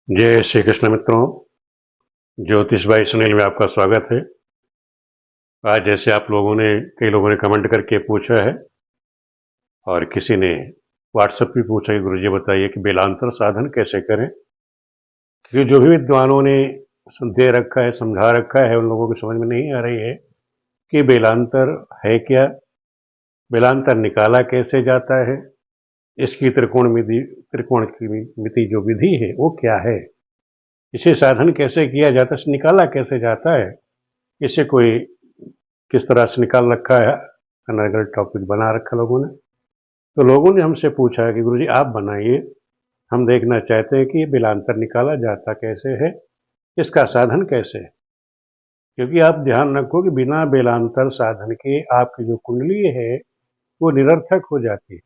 जय श्री कृष्ण मित्रों। ज्योतिष भाई सुनील में आपका स्वागत है। आज जैसे आप लोगों ने कई लोगों ने कमेंट करके पूछा है और किसी ने व्हाट्सएप भी पूछा कि गुरुजी बताइए कि बेलांतर साधन कैसे करें, क्योंकि जो भी विद्वानों ने दे रखा है, समझा रखा है, उन लोगों की समझ में नहीं आ रही है कि बेलांतर है क्या, बेलांतर निकाला कैसे जाता है, इसकी त्रिकोण की मिति जो विधि है वो क्या है, इसे साधन कैसे किया जाता है, निकाला कैसे जाता है, इसे कोई किस तरह से निकाल रखा है, अलग अलग टॉपिक बना रखा लोगों ने। तो लोगों ने हमसे पूछा कि गुरुजी आप बनाइए, हम देखना चाहते हैं कि ये बिलांतर निकाला जाता कैसे है, इसका साधन कैसे है। क्योंकि आप ध्यान रखो कि बिना बेलांतर साधन के आपकी जो कुंडली है वो निरर्थक हो जाती है।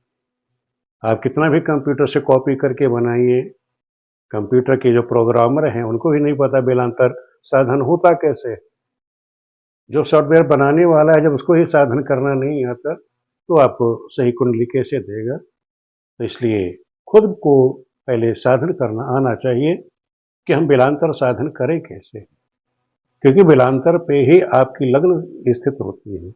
आप कितना भी कंप्यूटर से कॉपी करके बनाइए, कंप्यूटर के जो प्रोग्रामर हैं उनको भी नहीं पता बेलांतर साधन होता कैसे। जो सॉफ्टवेयर बनाने वाला है जब उसको ही साधन करना नहीं आता तो आपको सही कुंडली कैसे देगा। तो इसलिए खुद को पहले साधन करना आना चाहिए कि हम बिलांतर साधन करें कैसे, क्योंकि बिलांतर पे ही आपकी लग्न स्थित होती है।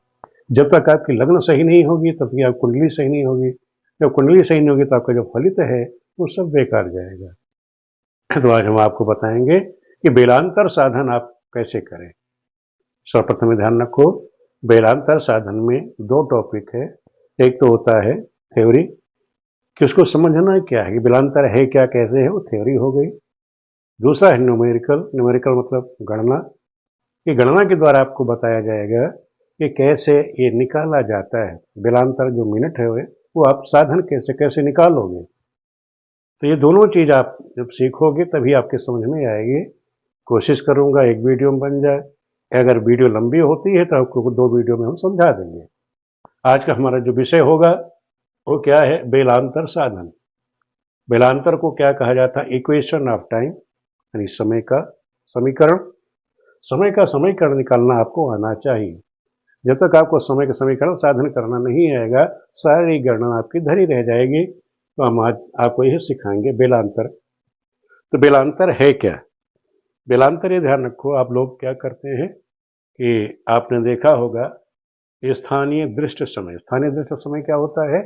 जब तक आपकी लग्न सही नहीं होगी तब तक आपकी कुंडली सही नहीं होगी। जब कुंडली सही नहीं होगी तो आपका जो फलित है वो सब बेकार जाएगा। तो आज हम आपको बताएंगे कि बेलांतर साधन आप कैसे करें। सर्वप्रथम ध्यान रखो, बेलांतर साधन में दो टॉपिक है। एक तो होता है थ्योरी कि उसको समझना क्या है कि बिलांतर है क्या, कैसे है, वो थ्योरी हो गई। दूसरा है न्यूमेरिकल। न्यूमेरिकल मतलब गणना, कि गणना के द्वारा आपको बताया जाएगा कि कैसे ये निकाला जाता है। बिलांतर जो मिनट है वो आप साधन कैसे कैसे निकालोगे। तो ये दोनों चीज आप जब सीखोगे तभी आपके समझ में आएगी। कोशिश करूंगा एक वीडियो में बन जाए। अगर वीडियो लंबी होती है तो आपको दो वीडियो में हम समझा देंगे। आज का हमारा जो विषय होगा वो क्या है, बेलांतर साधन। बेलांतर को क्या कहा जाता है, इक्वेशन ऑफ टाइम, यानी समय का समीकरण। समय का समीकरण निकालना आपको आना चाहिए। जब तक आपको समय का समीकरण साधन करना नहीं आएगा, सारी गणना आपकी धरी रह जाएगी। तो हम आज आपको यही सिखाएंगे बेलांतर। तो बेलांतर है क्या। बेलांतर ये ध्यान रखो, आप लोग क्या करते हैं कि आपने देखा होगा स्थानीय दृष्ट समय। स्थानीय दृष्ट समय क्या होता है,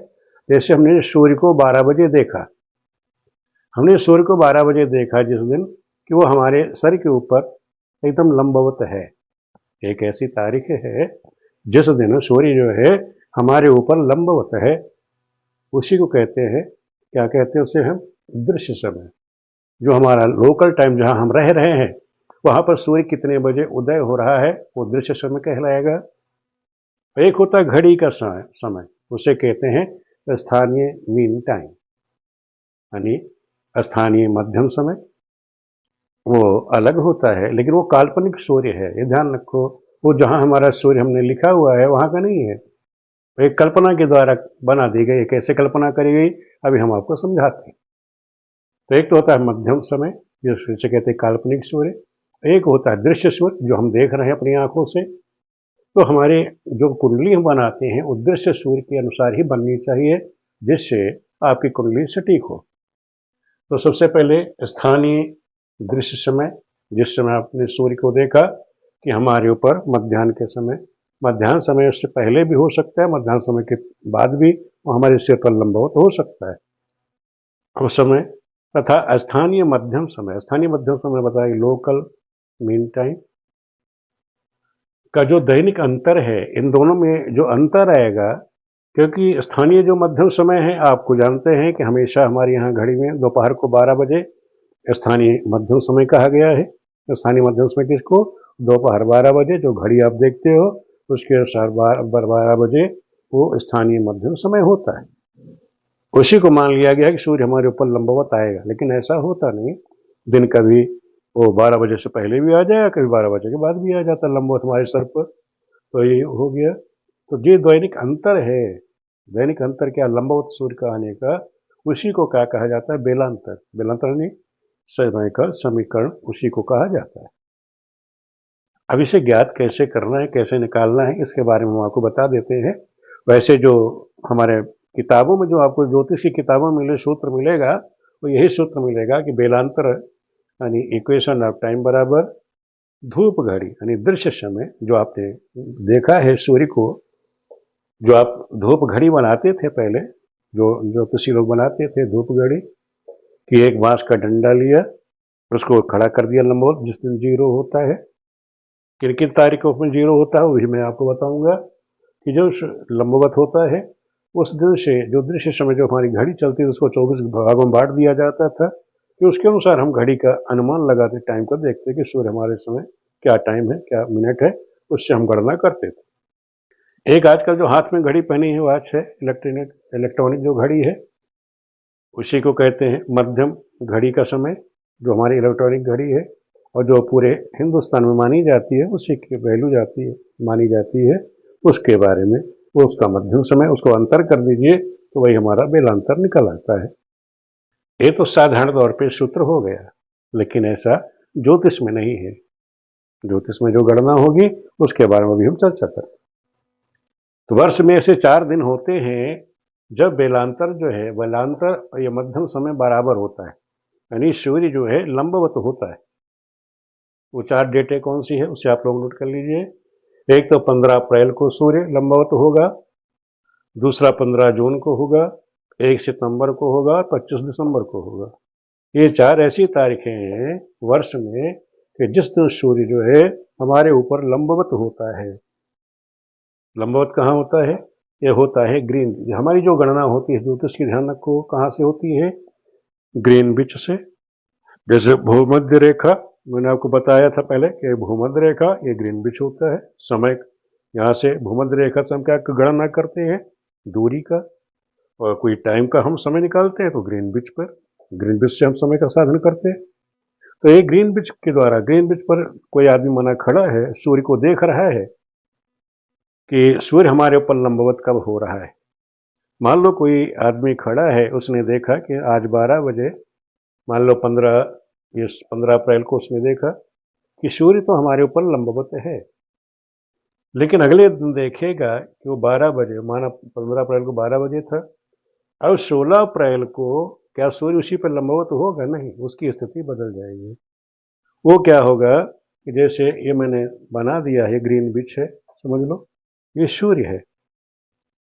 जैसे हमने सूर्य को 12 बजे देखा, हमने सूर्य को 12 बजे देखा जिस दिन, कि वो हमारे सर के ऊपर एकदम लंबवत है। एक ऐसी तारीख है जिस दिन सूर्य जो है हमारे ऊपर लंबवत है, उसी को कहते हैं, क्या कहते हैं उसे हम, दृश्य समय। जो हमारा लोकल टाइम जहां हम रह रहे हैं वहां पर सूर्य कितने बजे उदय हो रहा है वो दृश्य समय कहलाएगा। एक होता है घड़ी का समय, उसे कहते हैं स्थानीय मीन टाइम, यानी स्थानीय मध्यम समय। वो अलग होता है, लेकिन वो काल्पनिक सूर्य है, ये ध्यान रखो। वो जहां हमारा सूर्य हमने लिखा हुआ है वहां का नहीं है, एक कल्पना के द्वारा बना दी गई। कैसे कल्पना करी गई अभी हम आपको समझाते हैं। तो एक तो होता है मध्यम समय, जिसे कहते हैं काल्पनिक सूर्य। एक होता है दृश्य सूर्य जो हम देख रहे हैं अपनी आंखों से। तो हमारे जो कुंडली हम बनाते हैं वो दृश्य सूर्य के अनुसार ही बननी चाहिए, जिससे आपकी कुंडली सटीक हो। तो सबसे पहले स्थानीय दृश्य समय, जिस समय आपने सूर्य को देखा कि हमारे ऊपर मध्याह्न के समय, मध्याह्न समय उससे पहले भी हो सकता है, मध्याह्न समय के बाद भी वो हमारे सिर पर लंबवत हो सकता है उस समय। तथा स्थानीय मध्यम समय, स्थानीय मध्यम समय बताया लोकल मीन टाइम का जो दैनिक अंतर है, इन दोनों में जो अंतर आएगा, क्योंकि स्थानीय जो मध्यम समय है आपको जानते हैं कि हमेशा हमारे यहाँ घड़ी में दोपहर को 12 बजे स्थानीय मध्यम समय कहा गया है। स्थानीय मध्यम समय किसको, दोपहर 12 बजे जो घड़ी आप देखते हो उसके अनुसार 12 बजे वो स्थानीय मध्यम समय होता है। उसी को मान लिया गया कि सूर्य हमारे ऊपर लंबवत आएगा, लेकिन ऐसा होता नहीं। दिन कभी वो 12 बजे से पहले भी आ जाएगा, कभी 12 बजे के बाद भी आ जाता लंबवत हमारे सर पर। तो ये हो गया। तो ये दैनिक अंतर है। दैनिक अंतर क्या, लंबवत सूर्य का आने का, उसी को क्या कहा जाता है, बेलांतर। बेलांतर नहीं, समय का समीकरण, उसी को कहा जाता है। अब इसे ज्ञात कैसे करना है, कैसे निकालना है, इसके बारे में हम आपको बता देते हैं। वैसे जो हमारे किताबों में, जो आपको ज्योतिष की किताबों में मिले सूत्र मिलेगा, वो यही सूत्र मिलेगा कि बेलांतर यानी इक्वेशन ऑफ टाइम बराबर धूप घड़ी यानी दृश्य समय। जो आपने देखा है सूर्य को, जो आप धूप घड़ी बनाते थे पहले, जो ज्योतिषी लोग बनाते थे धूप घड़ी, कि एक बांस का डंडा लिया, उसको खड़ा कर दिया लंबवत, जिस दिन जीरो होता है, किन किन तारीखों में जीरो होता है वही मैं आपको बताऊंगा। कि जो लंबवत होता है उस दिन से जो दृश्य समय जो हमारी घड़ी चलती है उसको 24 भागों में बांट दिया जाता था, कि उसके अनुसार हम घड़ी का अनुमान लगाते, टाइम को देखते कि सूर्य हमारे समय क्या टाइम है, क्या मिनट है, उससे हम गणना करते थे। एक आजकल जो हाथ में घड़ी पहनी है वॉच है, इलेक्ट्रॉनिक जो घड़ी है, उसी को कहते हैं मध्यम घड़ी का समय, जो हमारी इलेक्ट्रॉनिक घड़ी है और जो पूरे हिंदुस्तान में मानी जाती है, उसी की वैल्यू जाती है, मानी जाती है, उसके बारे में। वो उसका मध्यम समय, उसको अंतर कर दीजिए तो वही हमारा बेलांतर निकल आता है। ये तो साधारण तौर पे सूत्र हो गया, लेकिन ऐसा ज्योतिष में नहीं है। ज्योतिष में जो गणना होगी उसके बारे में भी हम चर्चा करें। तो वर्ष में ऐसे 4 दिन होते हैं जब बेलांतर जो है, बेलांतर और ये मध्यम समय बराबर होता है, यानी सूर्य जो है लंबवत होता है। वो 4 डेटें कौन सी है उसे आप लोग नोट कर लीजिए। एक तो 15 अप्रैल को सूर्य लंबवत होगा, दूसरा 15 जून को होगा, 1 सितंबर को होगा, 25 दिसंबर को होगा। ये 4 ऐसी तारीखें हैं वर्ष में कि जिस दिन सूर्य जो है हमारे ऊपर लंबवत होता है। लंबवत कहाँ होता है? ये होता है ग्रीन, हमारी जो गणना होती है ज्योतिष की, ध्यान रखो, कहाँ से होती है? ग्रीनविच से। जैसे भूमध्य रेखा, मैंने आपको बताया था पहले कि भूमध्य रेखा ये ग्रीनविच होता है समय। यहाँ से भूमध्य रेखा से हम क्या गणना करते हैं? दूरी का। और कोई टाइम का हम समय निकालते हैं तो ग्रीनविच पर, ग्रीनविच से हम समय का साधन करते हैं। तो ये ग्रीनविच के द्वारा, ग्रीनविच पर कोई आदमी मना खड़ा है, सूर्य को देख रहा है कि सूर्य हमारे ऊपर लंबवत कब हो रहा है। मान लो कोई आदमी खड़ा है, उसने देखा कि आज 12 बजे, मान लो 15 अप्रैल को उसने देखा कि सूर्य तो हमारे ऊपर लंबवत है, लेकिन अगले दिन देखेगा कि वो 12 बजे, माना 15 अप्रैल को 12 बजे था, अब 16 अप्रैल को क्या सूर्य उसी पर लंबवत होगा? नहीं, उसकी स्थिति बदल जाएगी। वो क्या होगा कि जैसे ये मैंने बना दिया है, ग्रीनविच है, समझ लो ये सूर्य है।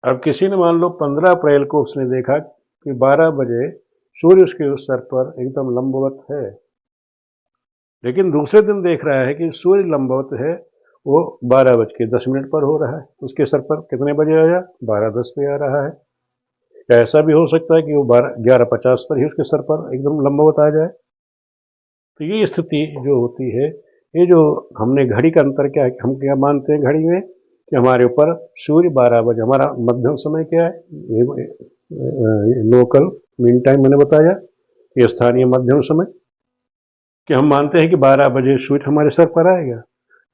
अब किसी ने मान लो 15 अप्रैल को उसने देखा कि 12 बजे सूर्य उसके उस सर पर एकदम लंबवत है, लेकिन दूसरे दिन देख रहा है कि सूर्य लंबवत है, वो 12:10 पर हो रहा है, उसके सर पर कितने बजे आया? 12:10 पे आ रहा है। ऐसा भी हो सकता है कि वो 11:50 पर ही उसके सर पर एकदम लंबवत आ जाए। तो ये स्थिति जो होती है, ये जो हमने घड़ी का अंतर क्या है, हम क्या मानते हैं घड़ी में कि हमारे ऊपर सूर्य 12 बजे, हमारा मध्यम समय क्या है? ये लोकल मीन टाइम मैंने बताया, ये स्थानीय मध्यम समय, कि हम मानते हैं कि 12 बजे सूर्य हमारे सर पर आएगा।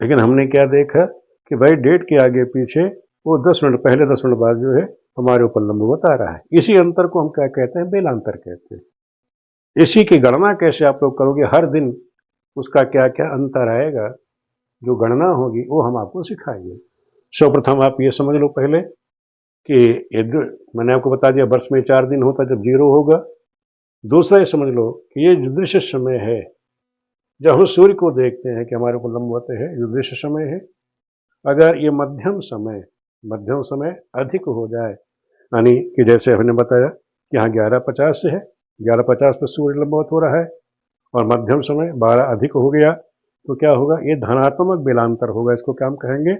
लेकिन हमने क्या देखा कि भाई डेट के आगे पीछे वो 10 मिनट पहले, 10 मिनट बाद जो है हमारे ऊपर लंबवत आ रहा है। इसी अंतर को हम क्या कहते हैं? बेलांतर कहते हैं। इसी की गणना कैसे आप लोग करोगे, हर दिन उसका क्या क्या अंतर आएगा, जो गणना होगी वो हम आपको सिखाएंगे। सर्वप्रथम आप ये समझ लो पहले कि मैंने आपको बता दिया वर्ष में 4 दिन होता जब जीरो होगा। दूसरा ये समझ लो कि ये जो दृश्य समय है, जब हम सूर्य को देखते हैं कि हमारे ऊपर लंबवत है, जो दृश्य समय है, अगर ये मध्यम समय अधिक हो जाए, यानी कि जैसे हमने बताया कि यहाँ 11:50 से है, 11:50 पर सूर्य लंबवत हो रहा है, और मध्यम समय 12 अधिक हो गया, तो क्या होगा? ये धनात्मक बेलांतर होगा। इसको क्या हम कहेंगे?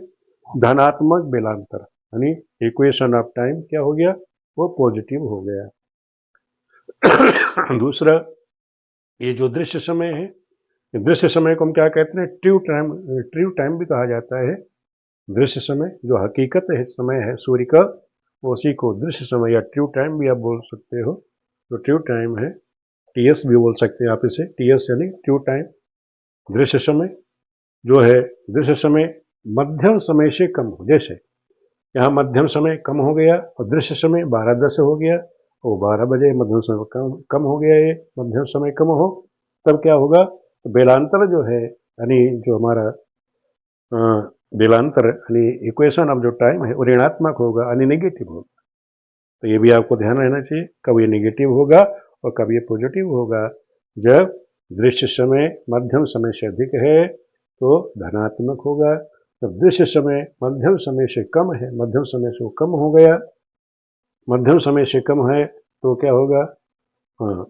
धनात्मक बेलांतर, यानी इक्वेशन ऑफ टाइम क्या हो गया? वो पॉजिटिव हो गया। दूसरा, ये जो दृश्य समय है, दृश्य समय को हम क्या कहते हैं? ट्रू टाइम भी कहा जाता है। दृश्य समय जो हकीकत है समय है सूर्य का, उसी को दृश्य समय या ट्रू टाइम भी आप बोल सकते हो। तो ट्रू टाइम है, टीएस भी बोल सकते हैं आप इसे, टीएस यानी ट्रू टाइम। दृश्य समय जो है, दृश्य समय मध्यम समय से कम हो, जैसे यहाँ मध्यम समय कम हो गया और दृश्य समय 12:10 हो गया, वो 12 बजे मध्यम समय कम हो गया, ये मध्यम समय कम हो, तब क्या होगा? तो बेलांतर जो है, यानी जो हमारा बेलांतर यानी इक्वेशन ऑफ जो टाइम है वो ऋणात्मक होगा, यानी नेगेटिव होगा। तो ये भी आपको ध्यान रहना चाहिए, कब ये नेगेटिव होगा और कब ये पॉजिटिव होगा। जब दृश्य समय मध्यम समय से अधिक है तो धनात्मक होगा। जब दृश्य समय मध्यम समय से कम है, मध्यम समय से वो कम हो गया, मध्यम समय से कम है तो क्या होगा? हाँ,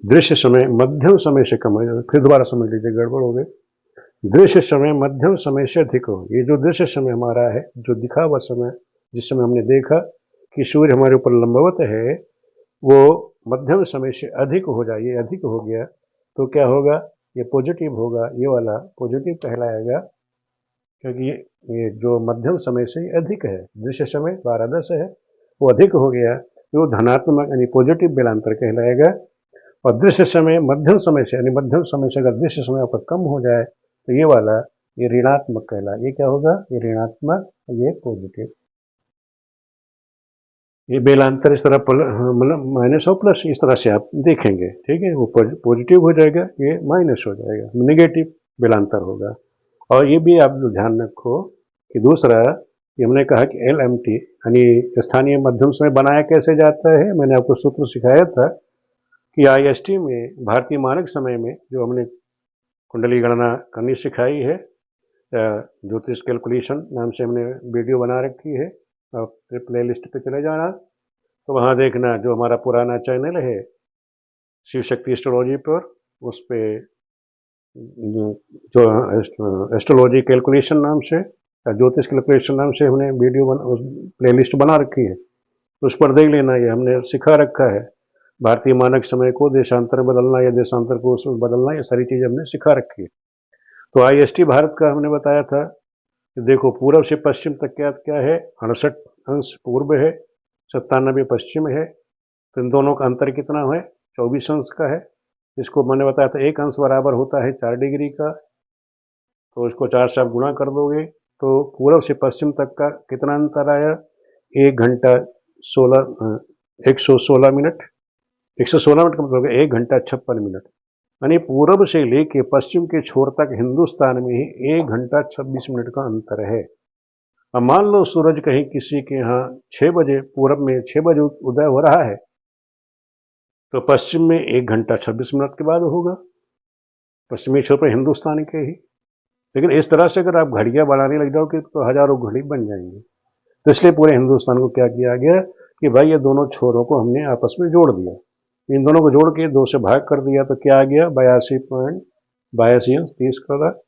दृश्य समय मध्यम समय से कम है, फिर दोबारा समझ लीजिए, गड़बड़ हो गई। दृश्य समय मध्यम समय से अधिक हो, ये जो दृश्य समय हमारा है, जो दिखा हुआ समय, जिस समय हमने देखा कि सूर्य हमारे ऊपर लंबवत है, वो मध्यम समय से अधिक हो जाए, ये अधिक हो गया तो क्या होगा? ये पॉजिटिव होगा, ये वाला पॉजिटिव कहलाएगा, क्योंकि ये जो मध्यम समय से अधिक है, दृश्य समय 12:10 है, वो अधिक हो गया तो धनात्मक यानी पॉजिटिव बेलांतर कहलाएगा। और दृश्य समय मध्यम समय से यानी मध्यम समय से अगर दृश्य समय पर कम हो जाए तो ये वाला ये ऋणात्मक कहलाए। ये क्या होगा? ये ऋणात्मक, ये पॉजिटिव। ये बेलांतर इस तरह मतलब माइनस और प्लस इस तरह से आप देखेंगे, ठीक है। वो पॉजिटिव हो जाएगा, ये माइनस हो जाएगा, नेगेटिव बेलांतर होगा। और ये भी आप ध्यान रखो कि दूसरा, ये हमने कहा कि LMT यानी स्थानीय मध्यम समय बनाया कैसे जाता है। मैंने आपको सूत्र सिखाया था कि IST में भारतीय मानक समय में जो हमने कुंडली गणना करनी सिखाई है, ज्योतिष कैलकुलेशन नाम से हमने वीडियो बना रखी है, फिर प्ले लिस्ट पे चले जाना तो वहाँ देखना जो हमारा पुराना चैनल है शिव शक्ति एस्ट्रोलॉजी पर, उस पे जो एस्ट्रोलॉजी कैलकुलेशन नाम से या ज्योतिष कैलकुलेशन नाम से हमने वीडियो प्ले लिस्ट बना रखी है, उस पर देख लेना। ये हमने सिखा रखा है भारतीय मानक समय को देशांतर बदलना या देशांतर को बदलना, ये सारी चीज़ हमने सिखा रखी है। तो IST भारत का हमने बताया था कि देखो पूर्व से पश्चिम तक क्या क्या है, 68 अंश पूर्व है, 97 पश्चिम है, तो इन दोनों का अंतर कितना है? 24 अंश का है। इसको मैंने बताया था 1 अंश बराबर होता है 4 डिग्री का, तो इसको 4 से आप गुणा कर दोगे तो पूर्व से पश्चिम तक का कितना अंतर आया? 1 घंटा 116 मिनट। 116 मिनट का मतलब 1 घंटा 56 मिनट, यानी पूर्व से लेके पश्चिम के छोर तक हिंदुस्तान में ही 1 घंटा 26 मिनट का अंतर है। अब मान लो सूरज कहीं किसी के यहाँ 6 बजे, पूरब में 6 बजे उदय हो रहा है, तो पश्चिम में 1 घंटा 26 मिनट के बाद होगा, पश्चिमी छोर पर हिंदुस्तान के ही। लेकिन इस तरह से अगर आप घड़ियाँ बढ़ाने लग जाओगे तो हजारों घड़ी बन जाएंगी। तो इसलिए पूरे हिंदुस्तान को क्या किया गया कि भाई ये दोनों छोरों को हमने आपस में जोड़ दिया, इन दोनों को जोड़ के 2 से भाग कर दिया तो क्या आ गया? 82.82 का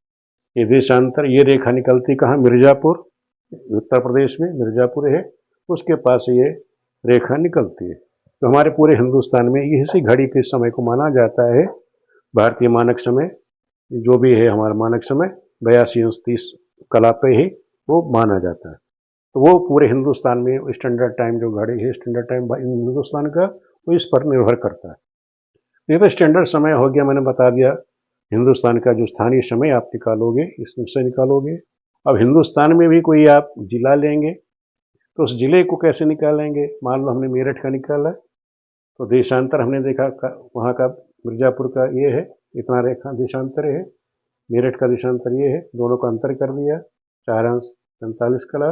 ये देशांतर। ये रेखा निकलती कहाँ? मिर्जापुर, उत्तर प्रदेश में मिर्जापुर है, उसके पास ये रेखा निकलती है। तो हमारे पूरे हिंदुस्तान में इसी घड़ी के समय को माना जाता है भारतीय मानक समय, जो भी है हमारा मानक समय 82:30 कला पे ही वो माना जाता है। तो वो पूरे हिंदुस्तान में स्टैंडर्ड टाइम जो घड़ी है, स्टैंडर्ड टाइम हिंदुस्तान का, वो इस पर निर्भर करता है। ये तो स्टैंडर्ड समय हो गया, मैंने बता दिया। हिंदुस्तान का जो स्थानीय समय आप निकालोगे, इससे निकालोगे। अब हिंदुस्तान में भी कोई आप जिला लेंगे तो उस जिले को कैसे निकालेंगे? मान लो हमने मेरठ का निकाला, तो देशांतर हमने देखा वहाँ का मिर्जापुर का ये है, इतना रेखा देशांतर है, मेरठ का देशांतर ये है, दोनों का अंतर कर दिया, 4 अंश 45 कला,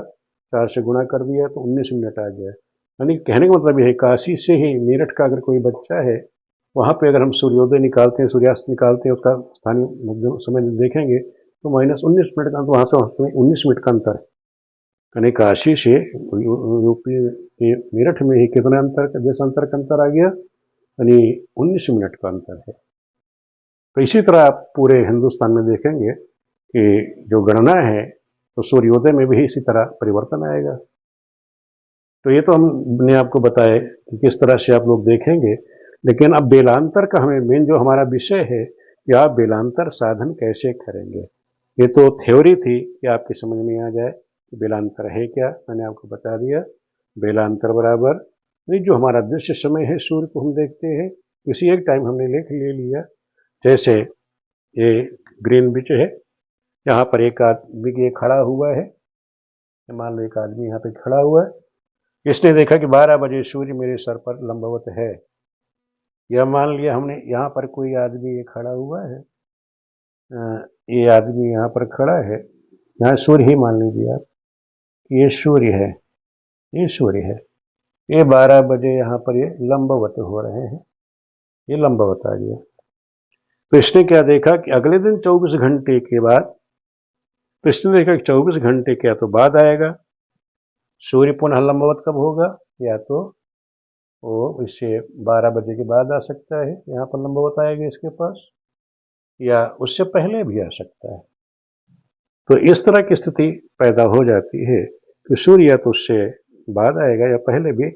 4 से गुणा कर दिया तो 19 मिनट आ गया। यानी कहने का मतलब ये है काशी से ही मेरठ का अगर कोई बच्चा है, वहाँ पे अगर हम सूर्योदय निकालते हैं, सूर्यास्त निकालते हैं, उसका स्थानीय समय देखेंगे तो -19 मिनट का, तो वहाँ से 19 मिनट का अंतर है। यानी काशी से यूपी के मेरठ में ही कितना अंतर, देशांतर का अंतर आ गया, यानी 19 मिनट का अंतर है। तो इसी तरह आप पूरे हिंदुस्तान में देखेंगे कि जो गणना है तो सूर्योदय में भी इसी तरह परिवर्तन आएगा। तो ये तो हमने आपको बताया कि किस तरह से आप लोग देखेंगे, लेकिन अब बेलांतर का हमें मेन जो हमारा विषय है कि आप बेलांतर साधन कैसे करेंगे। ये तो थ्योरी थी कि आपकी समझ में आ जाए कि बेलांतर है क्या, मैंने आपको बता दिया। बेलांतर बराबर नहीं, जो हमारा दृश्य समय है सूर्य को हम देखते हैं, किसी एक टाइम हमने ले लिया, जैसे ये ग्रीनविच है, यहाँ पर एक आदमी ये खड़ा हुआ है, मान लो एक आदमी यहाँ पे खड़ा हुआ है, इसने देखा कि 12 बजे सूर्य मेरे सर पर लंबवत है। या मान लिया हमने यहाँ पर कोई आदमी ये खड़ा हुआ है, ये आदमी यहाँ पर खड़ा है, यहाँ सूर्य ही मान लीजिए आप, ये सूर्य है, ये सूर्य है, ये 12 बजे यहाँ पर ये लंबवत हो रहे हैं, ये लंबवत आ गया। तो इसने क्या देखा कि अगले दिन 24 घंटे के बाद, तो इसने देखा कि 24 घंटे के या तो बाद आएगा, सूर्य पुनः लंबवत कब होगा, या तो वो इससे 12 बजे के बाद आ सकता है, यहाँ पर लंबवत आएगा इसके पास, या उससे पहले भी आ सकता है। तो इस तरह की स्थिति पैदा हो जाती है कि सूर्य या तो उससे बाद आएगा या पहले भी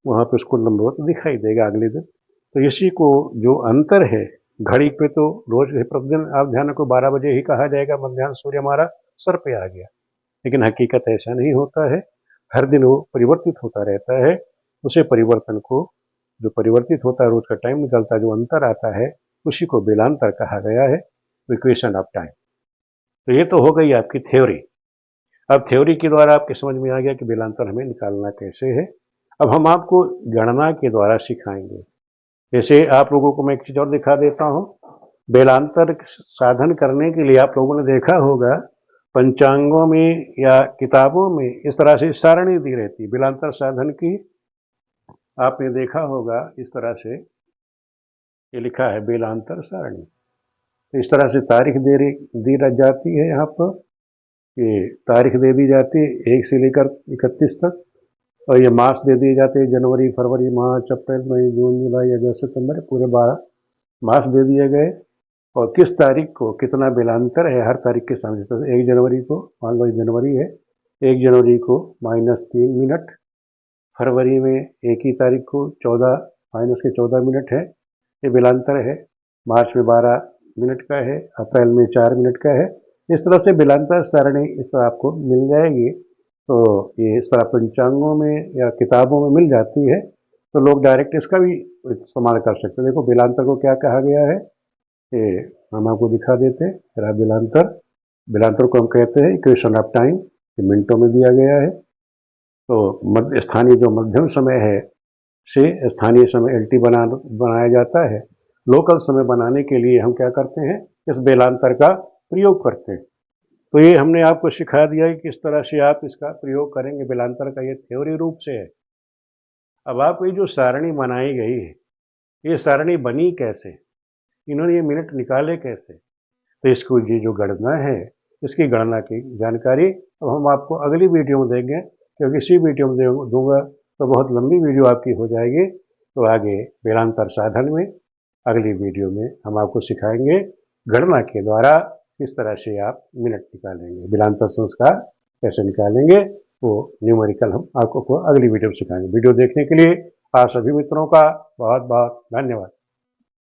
वहाँ पे उसको लंबवत दिखाई देगा अगले दिन। तो इसी को जो अंतर है, घड़ी पे तो रोज प्रतिदिन आप ध्यान रखो 12 बजे ही कहा जाएगा मध्याह्न सूर्य हमारा सर पे आ गया, लेकिन हकीकत ऐसा नहीं होता है। हर दिन वो परिवर्तित होता रहता है। उसे परिवर्तन को, जो परिवर्तित होता है, रोज का टाइम निकलता है, जो अंतर आता है, उसी को बेलांतर कहा गया है, इक्वेशन ऑफ टाइम। तो ये तो हो गई आपकी थ्योरी। अब थ्योरी के द्वारा आपके समझ में आ गया कि बेलांतर हमें निकालना कैसे है। अब हम आपको गणना के द्वारा सिखाएंगे। जैसे आप लोगों को मैं एक चीज़ और दिखा देता हूँ। बेलांतर साधन करने के लिए आप लोगों ने देखा होगा पंचांगों में या किताबों में इस तरह से सारणी दी रहती है बेलांतर साधन की। आपने देखा होगा इस तरह से ये लिखा है बेलांतर सारणी। तो इस तरह से तारीख दी जाती है यहाँ पर, ये तारीख दे दी जाती है 1 से लेकर 31 तक, और ये मास दे दिए जाते हैं जनवरी, फरवरी, मार्च, अप्रैल, मई, जून, जुलाई, अगस्त, सितंबर, पूरे 12 मास दे दिए गए। और किस तारीख को कितना बेलांतर है हर तारीख के सामने। तो 1 जनवरी को, मान लो जनवरी है, 1 जनवरी को -3 मिनट, फरवरी में 1 ही तारीख को 14 -14 मिनट है, ये बेलांतर है। मार्च में 12 मिनट का है, अप्रैल में 4 मिनट का है। इस तरह से बेलांतर सारणी इस तरह आपको मिल जाएगी। तो ये इस तरह पंचांगों में या किताबों में मिल जाती है, तो लोग डायरेक्ट इसका भी इस्तेमाल कर सकते हैं। देखो बेलांतर को क्या कहा गया है, ये हम आपको दिखा देते हैं। जरा बेलांतर को हम कहते हैं इक्वेशन ऑफ टाइम, ये मिनटों में दिया गया है। तो स्थानीय जो मध्यम समय है से स्थानीय समय LT बनाया जाता है। लोकल समय बनाने के लिए हम क्या करते हैं, इस बेलांतर का प्रयोग करते हैं। तो ये हमने आपको सिखा दिया है कि किस तरह से आप इसका प्रयोग करेंगे बेलांतर का, ये थ्योरी रूप से है। अब आपको ये जो सारणी बनाई गई है, ये सारणी बनी कैसे, इन्होंने ये मिनट निकाले कैसे, तो इसको ये जो गणना है, इसकी गणना की जानकारी अब हम आपको अगली वीडियो में देंगे, क्योंकि इसी वीडियो में दूंगा तो बहुत लंबी वीडियो आपकी हो जाएगी। तो आगे बेलांतर साधन में अगली वीडियो में हम आपको सिखाएंगे गणना के द्वारा किस तरह से आप मिनट निकालेंगे, बेलांतर संस्कार कैसे निकालेंगे, वो न्यूमेरिकल हम आपको अगली वीडियो में सिखाएंगे। वीडियो देखने के लिए आप सभी मित्रों का बहुत बहुत धन्यवाद।